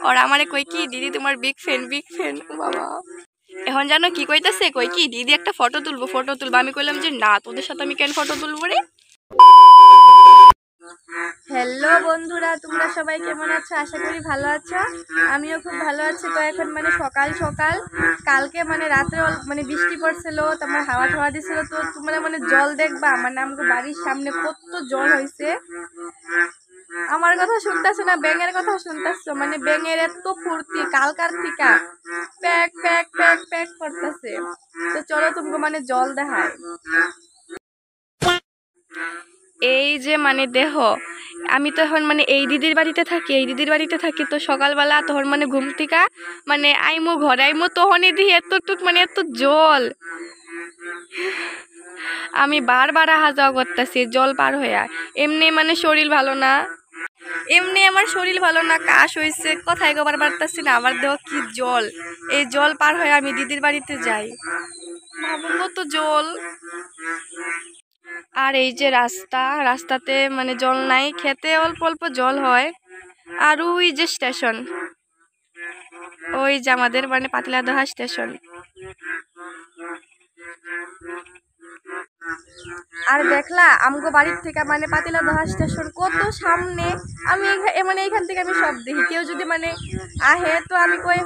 ওরা আমারে কই কি দিদি তোমার বিগ ফ্যান বাবা। এখন জানো কি কইতাছে, কই কি দিদি একটা ফটো তুলবো। আমি কইলাম যে না, তোদের সাথে আমি কেন ফটো তুলবো রে। হ্যালো বন্ধুরা, তোমরা সবাই কেমন আছো? আশা করি ভালো আছো। আমিও খুব ভালো আছি। তো এখন মানে সকাল সকাল, কালকে মানে রাত্রে মানে বৃষ্টি পড়ছিল, তারপর হাওয়া ঠাওয়া দিছিল। তো তোমরা মানে জল দেখবা, মানে আমাকে বাড়ির সামনে কত জল হয়েছে। আমার কথা শুনতেছো না, ব্যাঙের কথা শুনতেছো? মানে ব্যাঙের এত ফুর্তি কালকার থেকে প্যাক প্যাক প্যাক প্যাক করতেছে। তো চলো তোমাকে মানে জল দেখায়। এই যে মানে দেহ, আমি তো এখন মানে এই দিদির বাড়িতে থাকি। তো সকালবেলা তখন মানে ঘুম থেকে মানে আইমো ঘরে আইমো, তখনই দিই এত জল। আমি বারবার আহা যাওয়া করতেছি জল পার হইয়া। এমনি মানে শরীর ভালো না, আমার শরীর ভালো না, কাশ হয়েছে, কথাই কবার পারতাছি না। আমার দেহ কি জল, এই জল পার হয়ে আমি দিদির বাড়িতে যাই, ভাবো কত জল। আর এই যে রাস্তাতে মানে জল নাই, খেতে অল্প অল্প জল হয়। আর ওই যে স্টেশন, ওই যে আমাদের মানে পাতিলাদহা স্টেশন। আর দেখলা আমগো বাড়ির থেকে মানে পাতিলাদহা স্টেশন কত সামনে। আমি মানে এখান থেকে আমি সব দেখি। কেউ যদি মানে আহে তো আমি কই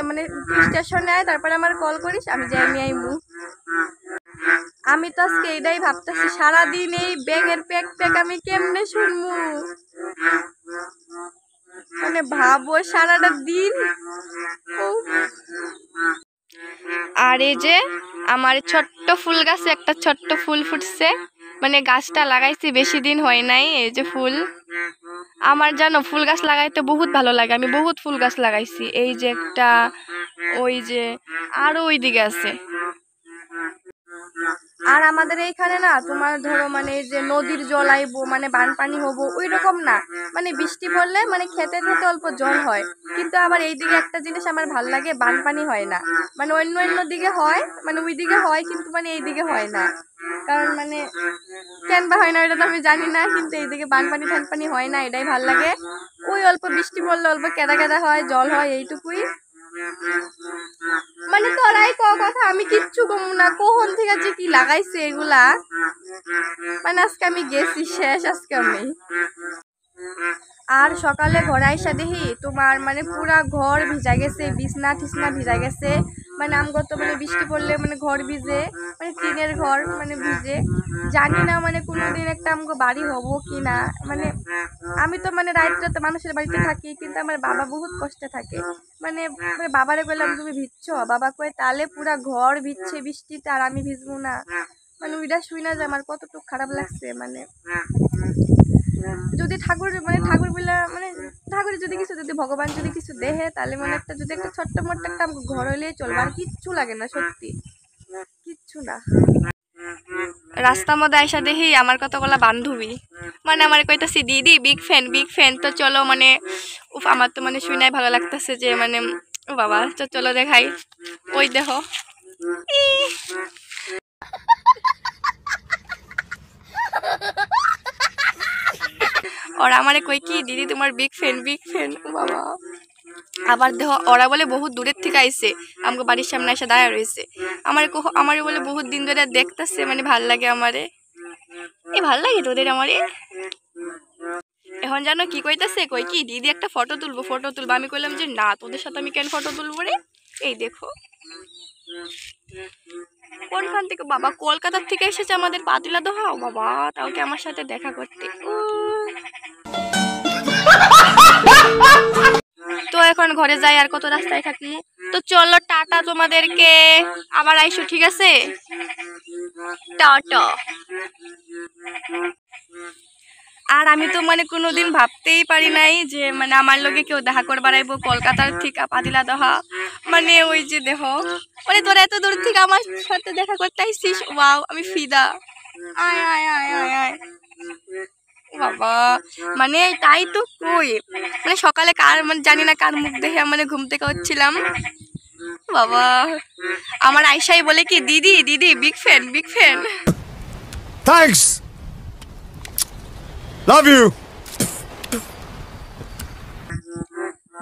মানে স্টেশনে আয়, তারপরে আমার কল করিস, আমি যাই নিয়ে আইমু। আমি তো আজকে এটাই ভাবতেছি, সারাদিন এই ব্যাঙের প্যাক প্যাক আমি কেমনে শুনবো। মানে ভাবো সারাটা দিন। আর এই যে আমার ছোট্ট ফুল গাছে একটা ছোট্ট ফুল ফুটছে, মানে গাছটা লাগাইছি বেশি দিন হয় নাই। এই যে ফুল, আমার জানো ফুল গাছ লাগাইতে বহুত ভালো লাগে। আমি বহুত ফুল গাছ লাগাইছি। এই যে একটা, ওই যে আরো ওই দিকে আছে। আর আমাদের এইখানে না তোমার ধরো মানে যে নদীর জল আইবো, মানে বানপানি হবো ওই রকম না। মানে বৃষ্টি পড়লে মানে খেতে অল্প জল হয়, কিন্তু আবার এইদিকে একটা জিনিস আমার ভাল লাগে, বানপানি হয় না। মানে অন্য দিকে হয়, মানে ওই দিকে হয় কিন্তু মানে এইদিকে হয় না। কারণ মানে কেন বা হয় না এটা তো আমি জানি না, কিন্তু এইদিকে বানপানি টানপানি হয় না, এটাই ভাল লাগে। ওই অল্প বৃষ্টি পড়লে অল্প কেদা হয়, জল হয়, এইটুকুই। মানে তোরাই কথা, আমি কিচ্ছু কম না। কখন থেকে যে কি লাগাইছে এগুলা, মানে আজকে আমি গেছি শেষ আজকে আমি। আর সকালে ঘরে আইসা দেখি তোমার মানে পুরা ঘর ভিজা গেছে, বিছনা টিছনা ভিজা গেছে। মানে আমগত মানে বৃষ্টি পড়লে মানে ঘর ভিজে, মানে টিনের ঘর মানে ভিজে। জানি না মানে কোনোদিন একটা আমগো বাড়ি হবো কি না। মানে আমি তো মানে রাত্রে মানুষের বাড়িতে থাকি, কিন্তু আমার বাবা বহুত কষ্টে থাকে। মানে বাবারে বললাম তুমি ভিজছ, বাবা কয়ে তাহলে পুরা ঘর ভিজছে বৃষ্টিতে আর আমি ভিজবো না। মানে ওইটা শুই না যে আমার কতটুকু খারাপ লাগছে। মানে যদি ঠাকুর বলে মানে ঠাকুরের যদি ভগবান যদি কিছু দেহে, তাহলে মানে একটা যদি একটা ছোট্ট মোট্ট একটা ঘর হইলেই চলবে, আর কিচ্ছু লাগে না, সত্যি কিচ্ছু না। রাস্তার মধ্যে আইসা দেখি আমার কতগুলা বান্ধবী, মানে আমার কইতাছি দিদি বিগ ফ্যান। তো চলো মানে আমার তো মানে শুনাই ভালো লাগতেছে যে মানে ও বাবা, তো চলো দেখাই। ওই দেখো ওরা আমারে কই কি দিদি তোমার বিগ ফ্যান বাবা। আবার দেখো ওরা বলে বহুত দূরের থেকে আইছে, আমাকে বাড়ির সামনে এসে দাঁড়া রয়েছে। আমারে বলে বহুত দিন ধরে দেখতেছে, মানে ভাল লাগে আমারে। ভাল লাগে তোদের আমারে। এখন জানো কি কইতাছে, কই কি দিদি একটা ফটো তুলবো। আমি কইলাম যে না, তোদের সাথে আমি কেন ফটো তুলবো রে। এই দেখো কোনখান থেকে বাবা, কলকাতার থেকে এসেছে আমাদের পাতিলাদহা বাবা, তাও কি আমার সাথে দেখা করতে। তো এখন ঘরে যাই, আর কত রাস্তায় থাকি। তো চলো টাটা তোমাদেরকে, আবার আইসো, ঠিক আছে, টাটা। আর আমি তো মানে কোনোদিন ভাবতেই পারি নাই যে মানে আমার লগে কেউ দেখা করবার আইবো কলকাতার থেকে পাতিলাদহা। মানে ওই যে দেখো, মানে তোরা এত দূর থেকে আমার সাথে দেখা করতে আইসিস, ওয়াও আমি ফিদা। আয় আয় আয় আয় আয় বাবা, মানে তাই তো কই, মানে সকালে কার মানে জানি না কার মুখ দেখে মানে ঘুম থেকে হচ্ছিলাম বাবা। আমার আয়সাই বলে কি দিদি big fan. Thanks, love you.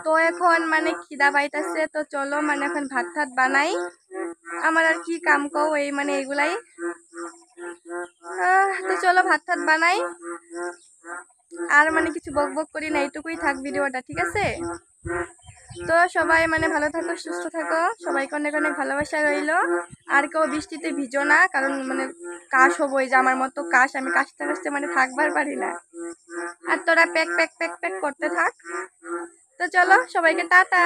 তো এখন মানে খিদা পাইতাছে, তো চলো মানে এখন ভাত ঠাত বানাই। আমার আর কি কাম কও, এই মানে এগুলাই। তো চলো ভাত ঠাত বানাই, আর মানে কিছু বক বক করি না, এইটুকুই থাক ভিডিওটা, ঠিক আছে? তো সবাই মানে ভালো থাকো, সুস্থ থাকো, সবাইকে অনেক অনেক ভালোবাসা রইলো। আর কেউ বৃষ্টিতে ভিজো না, কারণ মানে কাশ হবো, এই যে আমার মতো কাশ, আমি কাশতে কাশতে মানে থাকবার পারি না। আর তোরা প্যাক প্যাক প্যাক প্যাক করতে থাক। তো চলো সবাইকে টাটা।